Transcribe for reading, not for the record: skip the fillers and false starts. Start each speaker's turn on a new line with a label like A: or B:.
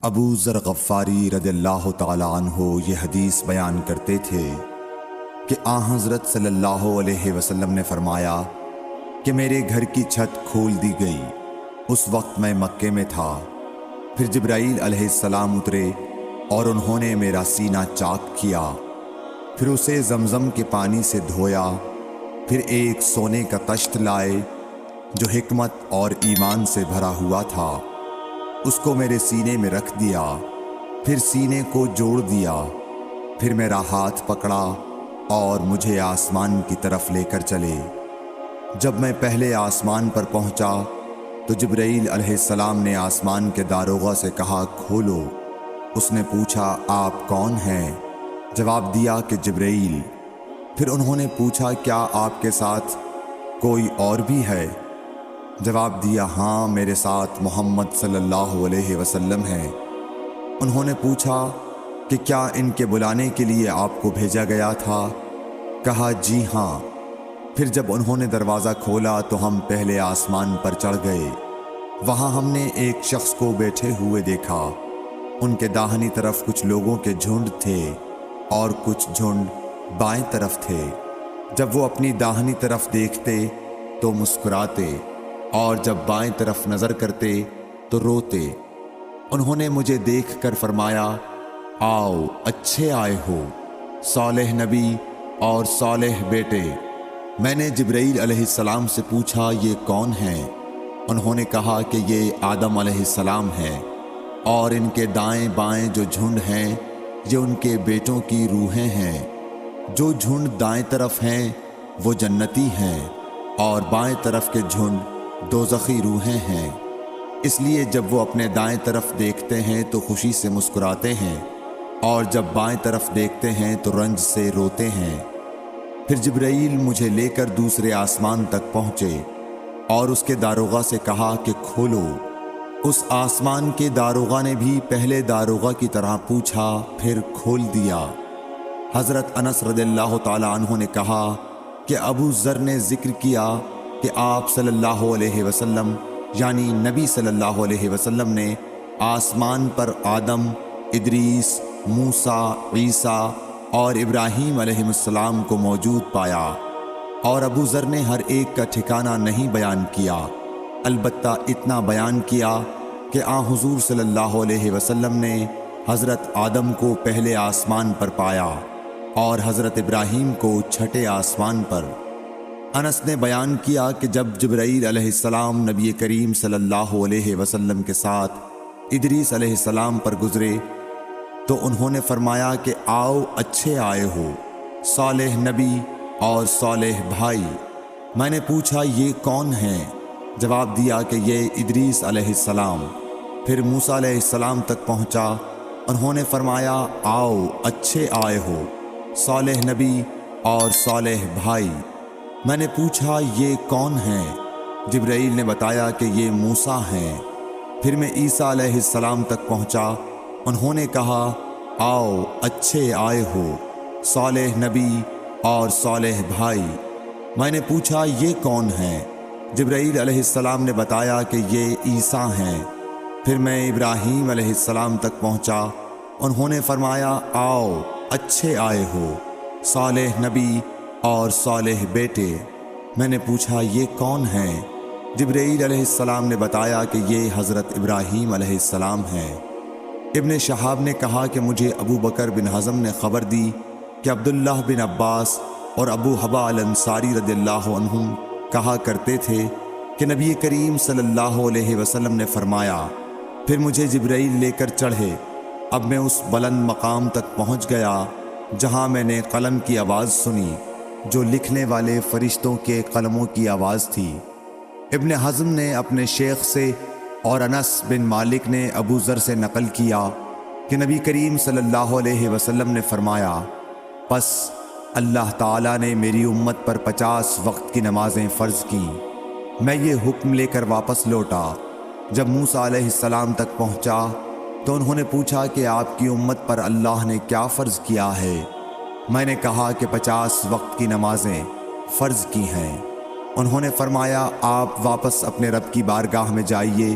A: ابو ذر غفاری رضی اللہ تعالی عنہ یہ حدیث بیان کرتے تھے کہ آن حضرت صلی اللہ علیہ وسلم نے فرمایا کہ میرے گھر کی چھت کھول دی گئی۔ اس وقت میں مکے میں تھا۔ پھر جبرائیل علیہ السلام اترے اور انہوں نے میرا سینہ چاک کیا، پھر اسے زمزم کے پانی سے دھویا، پھر ایک سونے کا طشت لائے جو حکمت اور ایمان سے بھرا ہوا تھا، اس کو میرے سینے میں رکھ دیا، پھر سینے کو جوڑ دیا، پھر میرا ہاتھ پکڑا اور مجھے آسمان کی طرف لے کر چلے۔ جب میں پہلے آسمان پر پہنچا تو جبرائیل علیہ السلام نے آسمان کے داروغہ سے کہا کھولو۔ اس نے پوچھا آپ کون ہیں؟ جواب دیا کہ جبرائیل۔ پھر انہوں نے پوچھا کیا آپ کے ساتھ کوئی اور بھی ہے؟ جواب دیا ہاں، میرے ساتھ محمد صلی اللہ علیہ وسلم ہے۔ انہوں نے پوچھا کہ کیا ان کے بلانے کے لیے آپ کو بھیجا گیا تھا؟ کہا جی ہاں۔ پھر جب انہوں نے دروازہ کھولا تو ہم پہلے آسمان پر چڑھ گئے۔ وہاں ہم نے ایک شخص کو بیٹھے ہوئے دیکھا۔ ان کے داہنی طرف کچھ لوگوں کے جھنڈ تھے اور کچھ جھنڈ بائیں طرف تھے۔ جب وہ اپنی داہنی طرف دیکھتے تو مسکراتے اور جب بائیں طرف نظر کرتے تو روتے۔ انہوں نے مجھے دیکھ کر فرمایا آؤ اچھے آئے ہو، صالح نبی اور صالح بیٹے۔ میں نے جبرائیل علیہ السلام سے پوچھا یہ کون ہیں؟ انہوں نے کہا کہ یہ آدم علیہ السلام ہیں، اور ان کے دائیں بائیں جو جھنڈ ہیں یہ ان کے بیٹوں کی روحیں ہیں۔ جو جھنڈ دائیں طرف ہیں وہ جنتی ہیں، اور بائیں طرف کے جھنڈ دوزخی روحیں ہیں۔ اس لیے جب وہ اپنے دائیں طرف دیکھتے ہیں تو خوشی سے مسکراتے ہیں، اور جب بائیں طرف دیکھتے ہیں تو رنج سے روتے ہیں۔ پھر جبرائیل مجھے لے کر دوسرے آسمان تک پہنچے اور اس کے داروغہ سے کہا کہ کھولو۔ اس آسمان کے داروغہ نے بھی پہلے داروغہ کی طرح پوچھا، پھر کھول دیا۔ حضرت انس رضی اللہ تعالی عنہ نے کہا کہ ابو ذر نے ذکر کیا کہ آپ صلی اللہ علیہ وسلم یعنی نبی صلی اللہ علیہ وسلم نے آسمان پر آدم، ادریس، موسیٰ، عیسیٰ اور ابراہیم علیہ السلام کو موجود پایا، اور ابو ذر نے ہر ایک کا ٹھکانہ نہیں بیان کیا، البتہ اتنا بیان کیا کہ آن حضور صلی اللہ علیہ وسلم نے حضرت آدم کو پہلے آسمان پر پایا اور حضرت ابراہیم کو چھٹے آسمان پر۔ انس نے بیان کیا کہ جب جبرائیل علیہ السلام نبی کریم صلی اللہ علیہ وسلم کے ساتھ ادریس علیہ السلام پر گزرے تو انہوں نے فرمایا کہ آؤ اچھے آئے ہو، صالح نبی اور صالح بھائی۔ میں نے پوچھا یہ کون ہیں؟ جواب دیا کہ یہ ادریس علیہ السلام۔ پھر موسیٰ علیہ السلام تک پہنچا۔ انہوں نے فرمایا آؤ اچھے آئے ہو، صالح نبی اور صالح بھائی۔ میں نے پوچھا یہ کون ہیں؟ جبرائیل نے بتایا کہ یہ موسیٰ ہیں۔ پھر میں عیسیٰ علیہ السلام تک پہنچا۔ انہوں نے کہا آؤ اچھے آئے ہو، صالح نبی اور صالح بھائی۔ میں نے پوچھا یہ کون ہیں؟ جبرائیل علیہ السلام نے بتایا کہ یہ عیسیٰ ہیں۔ پھر میں ابراہیم علیہ السلام تک پہنچا۔ انہوں نے فرمایا آؤ اچھے آئے ہو، صالح نبی اور صالح بیٹے۔ میں نے پوچھا یہ کون ہیں؟ جبرائیل علیہ السلام نے بتایا کہ یہ حضرت ابراہیم علیہ السلام ہیں۔ ابن شہاب نے کہا کہ مجھے ابو بکر بن حزم نے خبر دی کہ عبداللہ بن عباس اور ابو حبا الانصاری رضی اللہ عنہم کہا کرتے تھے کہ نبی کریم صلی اللہ علیہ وسلم نے فرمایا، پھر مجھے جبرائیل لے کر چڑھے۔ اب میں اس بلند مقام تک پہنچ گیا جہاں میں نے قلم کی آواز سنی جو لکھنے والے فرشتوں کے قلموں کی آواز تھی۔ ابن حزم نے اپنے شیخ سے اور انس بن مالک نے ابو ذر سے نقل کیا کہ نبی کریم صلی اللہ علیہ وسلم نے فرمایا، پس اللہ تعالیٰ نے میری امت پر 50 وقت کی نمازیں فرض کیں۔ میں یہ حکم لے کر واپس لوٹا۔ جب موسیٰ علیہ السلام تک پہنچا تو انہوں نے پوچھا کہ آپ کی امت پر اللہ نے کیا فرض کیا ہے؟ میں نے کہا کہ 50 وقت کی نمازیں فرض کی ہیں۔ انہوں نے فرمایا آپ واپس اپنے رب کی بارگاہ میں جائیے،